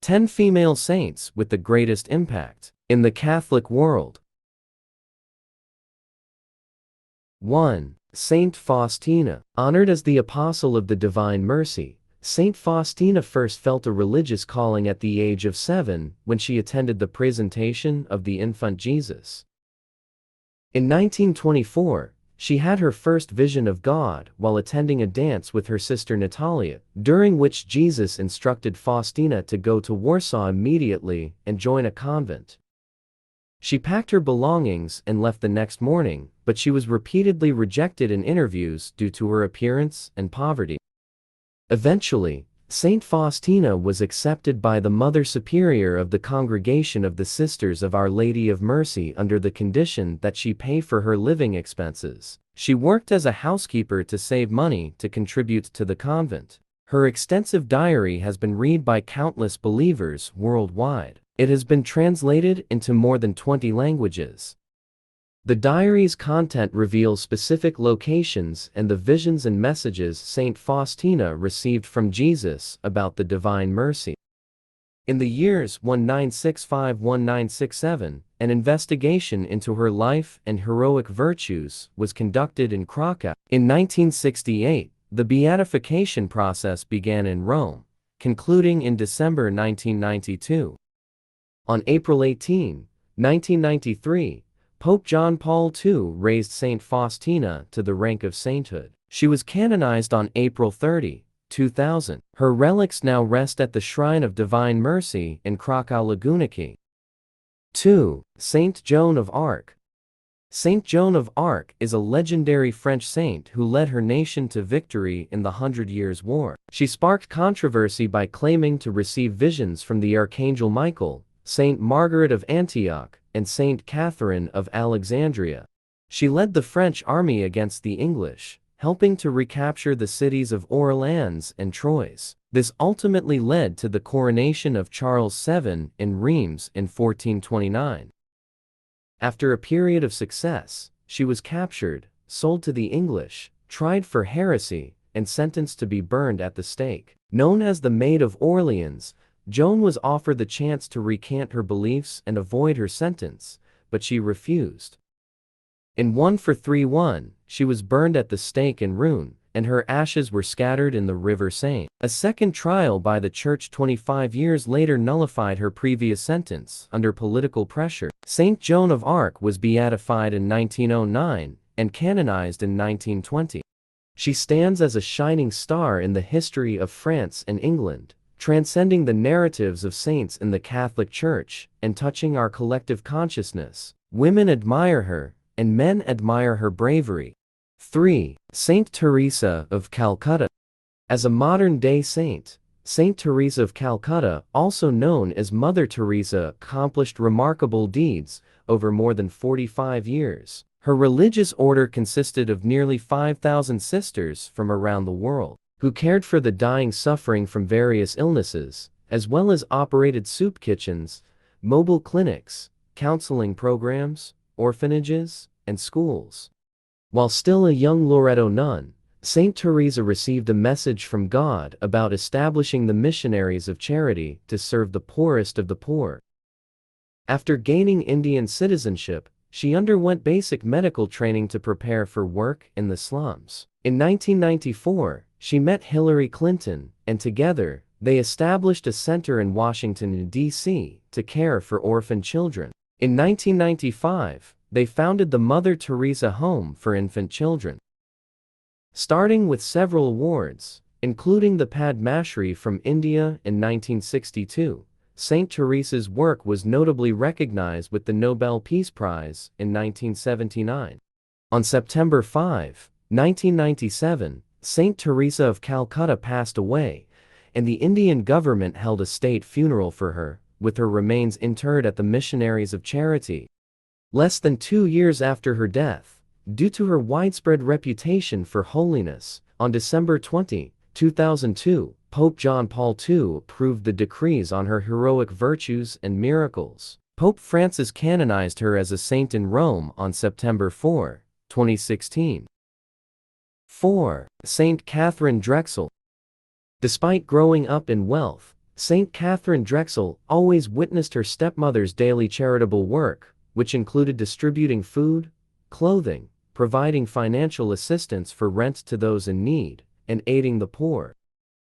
10 female saints with the greatest impact in the Catholic world. 1. Saint Faustina. Honored as the Apostle of the Divine Mercy, Saint Faustina first felt a religious calling at the age of 7 when she attended the presentation of the infant Jesus. In 1924, she had her first vision of God while attending a dance with her sister Natalia, during which Jesus instructed Faustina to go to Warsaw immediately and join a convent. She packed her belongings and left the next morning, but she was repeatedly rejected in interviews due to her appearance and poverty. Eventually, Saint Faustina was accepted by the Mother Superior of the Congregation of the Sisters of Our Lady of Mercy under the condition that she pay for her living expenses. She worked as a housekeeper to save money to contribute to the convent. Her extensive diary has been read by countless believers worldwide. It has been translated into more than 20 languages. The diary's content reveals specific locations and the visions and messages Saint Faustina received from Jesus about the Divine Mercy. In the years 1965–1967, an investigation into her life and heroic virtues was conducted in Krakow. In 1968, the beatification process began in Rome, concluding in December 1992. On April 18, 1993, Pope John Paul II raised Saint Faustina to the rank of sainthood. She was canonized on April 30, 2000. Her relics now rest at the Shrine of Divine Mercy in Krakow Laguniki. 2. Saint Joan of Arc. Saint Joan of Arc is a legendary French saint who led her nation to victory in the 100 Years' War. She sparked controversy by claiming to receive visions from the Archangel Michael, Saint Margaret of Antioch, and Saint Katharine of Alexandria. She led the French army against the English, helping to recapture the cities of Orléans and Troyes. This ultimately led to the coronation of Charles VII in Reims in 1429. After a period of success, she was captured, sold to the English, tried for heresy, and sentenced to be burned at the stake. Known as the Maid of Orleans, Joan was offered the chance to recant her beliefs and avoid her sentence, but she refused. In 143-1, she was burned at the stake in Rouen, and her ashes were scattered in the River Seine. A second trial by the Church 25 years later nullified her previous sentence under political pressure. Saint Joan of Arc was beatified in 1909 and canonized in 1920. She stands as a shining star in the history of France and England, transcending the narratives of saints in the Catholic Church and touching our collective consciousness. Women admire her, and men admire her bravery. 3. Saint Teresa of Calcutta. As a modern-day saint, Saint Teresa of Calcutta, also known as Mother Teresa, accomplished remarkable deeds over more than 45 years. Her religious order consisted of nearly 5,000 sisters from around the world, who cared for the dying suffering from various illnesses, as well as operated soup kitchens, mobile clinics, counseling programs, orphanages, and schools. While still a young Loreto nun, Saint Teresa received a message from God about establishing the missionaries of charity to serve the poorest of the poor. After gaining Indian citizenship, she underwent basic medical training to prepare for work in the slums. In 1994, she met Hillary Clinton, and together, they established a center in Washington, D.C., to care for orphan children. In 1995, they founded the Mother Teresa Home for Infant Children. Starting with several awards, including the Padma Shri from India in 1962, Saint Teresa's work was notably recognized with the Nobel Peace Prize in 1979. On September 5, 1997, Saint Teresa of Calcutta passed away, and the Indian government held a state funeral for her, with her remains interred at the Missionaries of Charity. Less than 2 years after her death, due to her widespread reputation for holiness, on December 20, 2002, Pope John Paul II approved the decrees on her heroic virtues and miracles. Pope Francis canonized her as a saint in Rome on September 4, 2016. 4. Saint Katharine Drexel. Despite growing up in wealth, Saint Katharine Drexel always witnessed her stepmother's daily charitable work, which included distributing food, clothing, providing financial assistance for rent to those in need, and aiding the poor.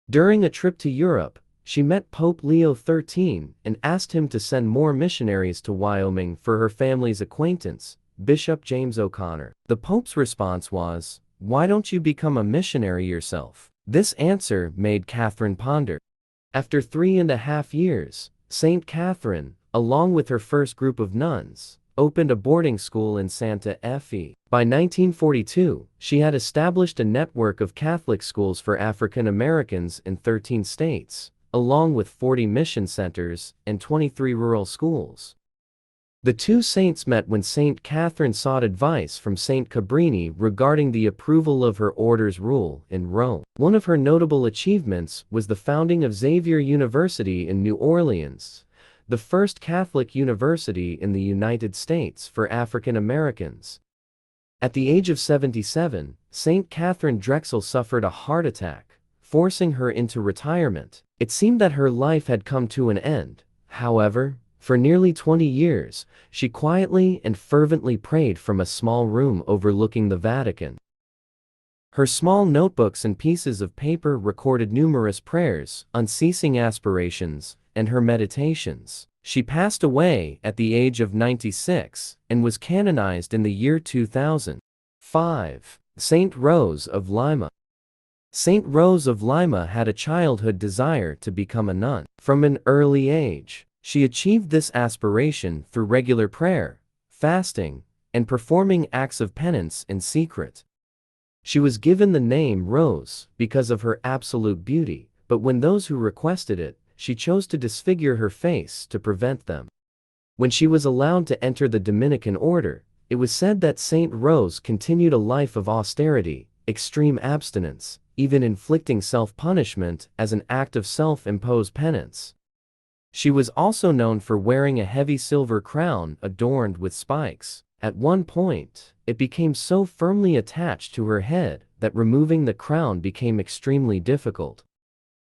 During a trip to Europe, she met Pope Leo XIII and asked him to send more missionaries to Wyoming for her family's acquaintance, Bishop James O'Connor. The Pope's response was, "Why don't you become a missionary yourself?" This answer made Katharine ponder. After 3.5 years, Saint Katharine, along with her first group of nuns, opened a boarding school in Santa Fe. By 1942, she had established a network of Catholic schools for African Americans in 13 states, along with 40 mission centers and 23 rural schools. The two saints met when Saint Katharine sought advice from Saint Cabrini regarding the approval of her order's rule in Rome. One of her notable achievements was the founding of Xavier University in New Orleans, the first Catholic university in the United States for African Americans. At the age of 77, Saint Katharine Drexel suffered a heart attack, forcing her into retirement. It seemed that her life had come to an end. However, for nearly 20 years, she quietly and fervently prayed from a small room overlooking the Vatican. Her small notebooks and pieces of paper recorded numerous prayers, unceasing aspirations, and her meditations. She passed away at the age of 96 and was canonized in the year 2000. 5. Saint Rose of Lima. Saint Rose of Lima had a childhood desire to become a nun. From an early age, she achieved this aspiration through regular prayer, fasting, and performing acts of penance in secret. She was given the name Rose because of her absolute beauty, but when those who requested it, she chose to disfigure her face to prevent them. When she was allowed to enter the Dominican order, it was said that Saint Rose continued a life of austerity, extreme abstinence, even inflicting self-punishment as an act of self-imposed penance. She was also known for wearing a heavy silver crown adorned with spikes. At one point, it became so firmly attached to her head that removing the crown became extremely difficult.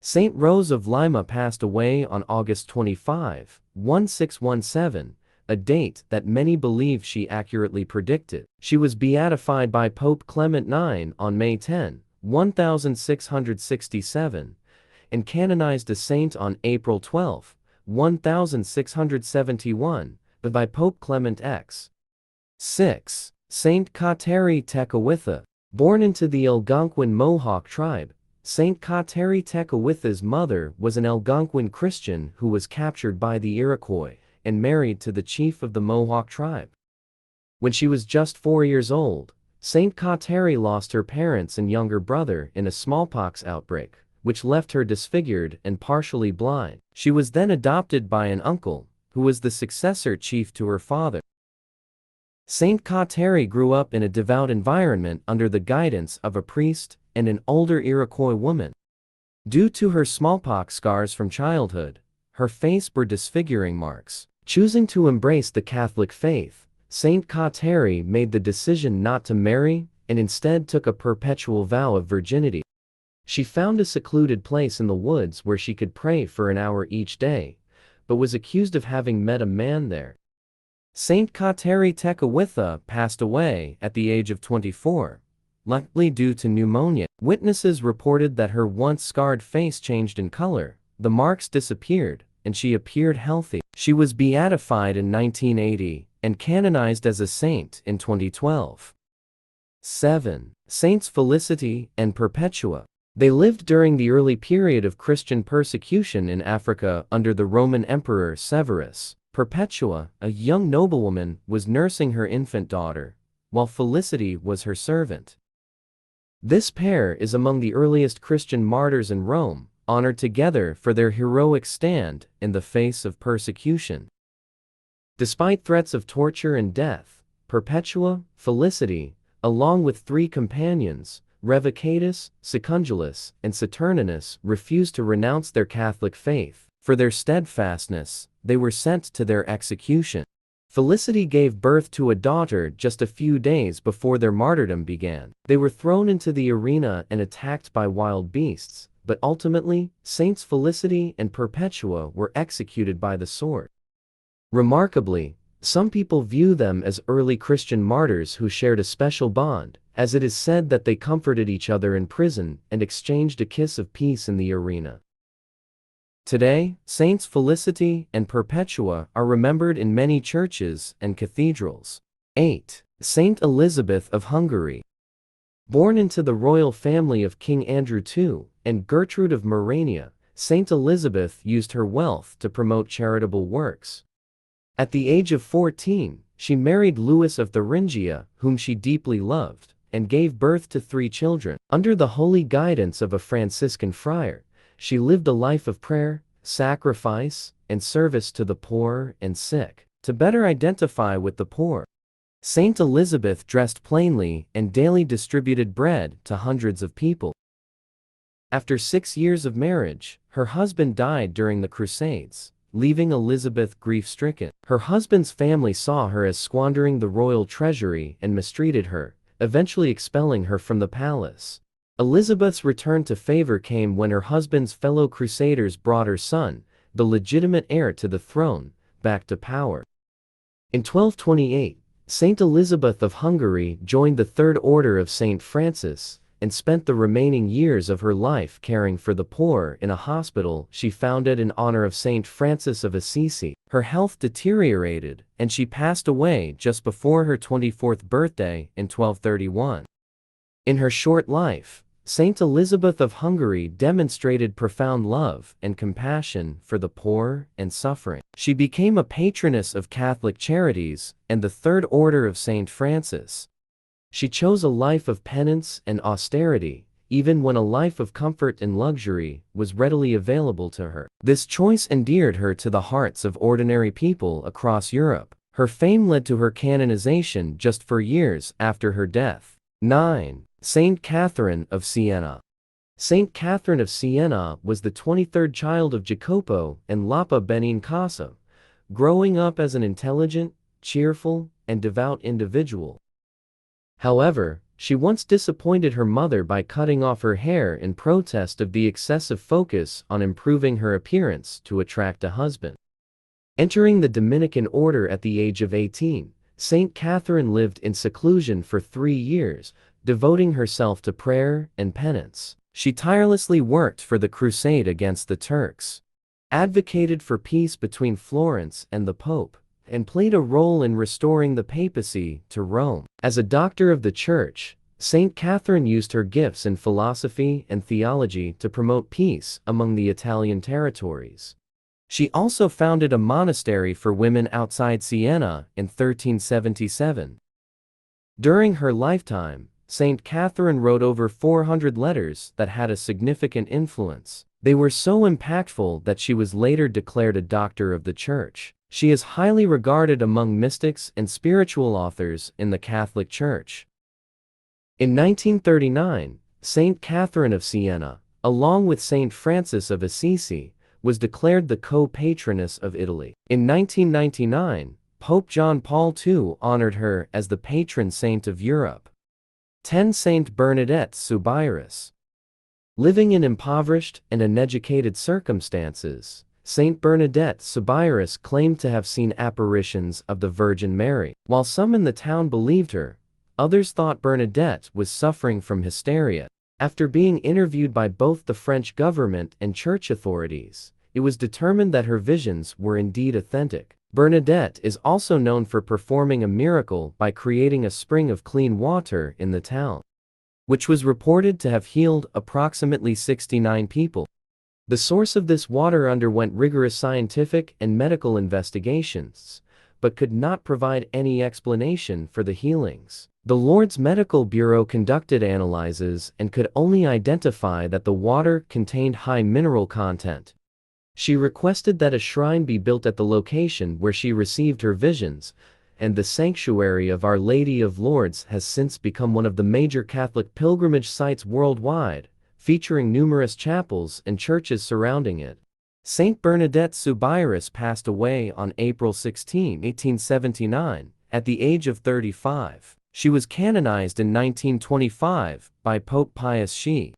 Saint Rose of Lima passed away on August 25, 1617, a date that many believe she accurately predicted. She was beatified by Pope Clement IX on May 10, 1667, and canonized a saint on April 12, 1671, by Pope Clement X. 6. Saint Kateri Tekawitha. Born into the Algonquin Mohawk tribe, Saint Kateri Tekawitha's mother was an Algonquin Christian who was captured by the Iroquois and married to the chief of the Mohawk tribe. When she was just 4 years old, Saint Kateri lost her parents and younger brother in a smallpox outbreak, which left her disfigured and partially blind. She was then adopted by an uncle, who was the successor chief to her father. Saint Kateri grew up in a devout environment under the guidance of a priest and an older Iroquois woman. Due to her smallpox scars from childhood, her face bore disfiguring marks. Choosing to embrace the Catholic faith, Saint Kateri made the decision not to marry and instead took a perpetual vow of virginity. She found a secluded place in the woods where she could pray for an hour each day, but was accused of having met a man there. Saint Kateri Tekawitha passed away at the age of 24, likely due to pneumonia. Witnesses reported that her once scarred face changed in color, the marks disappeared, and she appeared healthy. She was beatified in 1980 and canonized as a saint in 2012. 7. Saints Felicity and Perpetua. They lived during the early period of Christian persecution in Africa under the Roman Emperor Severus. Perpetua, a young noblewoman, was nursing her infant daughter, while Felicity was her servant. This pair is among the earliest Christian martyrs in Rome, honored together for their heroic stand in the face of persecution. Despite threats of torture and death, Perpetua, Felicity, along with 3 companions, Revocatus, Secundulus, and Saturninus, refused to renounce their Catholic faith. For their steadfastness, they were sent to their execution. Felicity gave birth to a daughter just a few days before their martyrdom began. They were thrown into the arena and attacked by wild beasts, but ultimately, Saints Felicity and Perpetua were executed by the sword. Remarkably, some people view them as early Christian martyrs who shared a special bond, as it is said that they comforted each other in prison and exchanged a kiss of peace in the arena. Today, Saints Felicity and Perpetua are remembered in many churches and cathedrals. 8. Saint Elizabeth of Hungary. Born into the royal family of King Andrew II and Gertrude of Morania, Saint Elizabeth used her wealth to promote charitable works. At the age of 14, she married Louis of Thuringia, whom she deeply loved, and gave birth to 3 children. Under the holy guidance of a Franciscan friar, she lived a life of prayer, sacrifice, and service to the poor and sick. To better identify with the poor, Saint Elizabeth dressed plainly and daily distributed bread to hundreds of people. After 6 years of marriage, her husband died during the Crusades, leaving Elizabeth grief-stricken. Her husband's family saw her as squandering the royal treasury and mistreated her, eventually expelling her from the palace. Elizabeth's return to favor came when her husband's fellow crusaders brought her son, the legitimate heir to the throne, back to power. In 1228, Saint Elizabeth of Hungary joined the Third Order of Saint Francis, and spent the remaining years of her life caring for the poor in a hospital she founded in honor of Saint Francis of Assisi. Her health deteriorated, and she passed away just before her 24th birthday in 1231. In her short life, Saint Elizabeth of Hungary demonstrated profound love and compassion for the poor and suffering. She became a patroness of Catholic charities and the Third Order of Saint Francis. She chose a life of penance and austerity, even when a life of comfort and luxury was readily available to her. This choice endeared her to the hearts of ordinary people across Europe. Her fame led to her canonization just 4 years after her death. 9. Saint Katharine of Siena. Saint Katharine of Siena was the 23rd child of Jacopo and Lapa Benincasa, growing up as an intelligent, cheerful, and devout individual. However, she once disappointed her mother by cutting off her hair in protest of the excessive focus on improving her appearance to attract a husband. Entering the Dominican order at the age of 18, Saint Katharine lived in seclusion for 3 years, devoting herself to prayer and penance. She tirelessly worked for the crusade against the Turks, advocated for peace between Florence and the Pope, and played a role in restoring the papacy to Rome. As a doctor of the Church, Saint Katharine used her gifts in philosophy and theology to promote peace among the Italian territories. She also founded a monastery for women outside Siena in 1377. During her lifetime, Saint Katharine wrote over 400 letters that had a significant influence. They were so impactful that she was later declared a doctor of the Church. She is highly regarded among mystics and spiritual authors in the Catholic Church. In 1939, Saint Katharine of Siena, along with Saint Francis of Assisi, was declared the co-patroness of Italy. In 1999, Pope John Paul II honored her as the patron saint of Europe. 10. Saint Bernadette Soubirous. Living in impoverished and uneducated circumstances, Saint Bernadette Soubirous claimed to have seen apparitions of the Virgin Mary. While some in the town believed her, others thought Bernadette was suffering from hysteria. After being interviewed by both the French government and church authorities, it was determined that her visions were indeed authentic. Bernadette is also known for performing a miracle by creating a spring of clean water in the town, which was reported to have healed approximately 69 people. The source of this water underwent rigorous scientific and medical investigations, but could not provide any explanation for the healings. The Lourdes Medical Bureau conducted analyses and could only identify that the water contained high mineral content. She requested that a shrine be built at the location where she received her visions, and the sanctuary of Our Lady of Lourdes has since become one of the major Catholic pilgrimage sites worldwide, featuring numerous chapels and churches surrounding it. Saint Bernadette Soubirous passed away on April 16, 1879, at the age of 35. She was canonized in 1925 by Pope Pius X.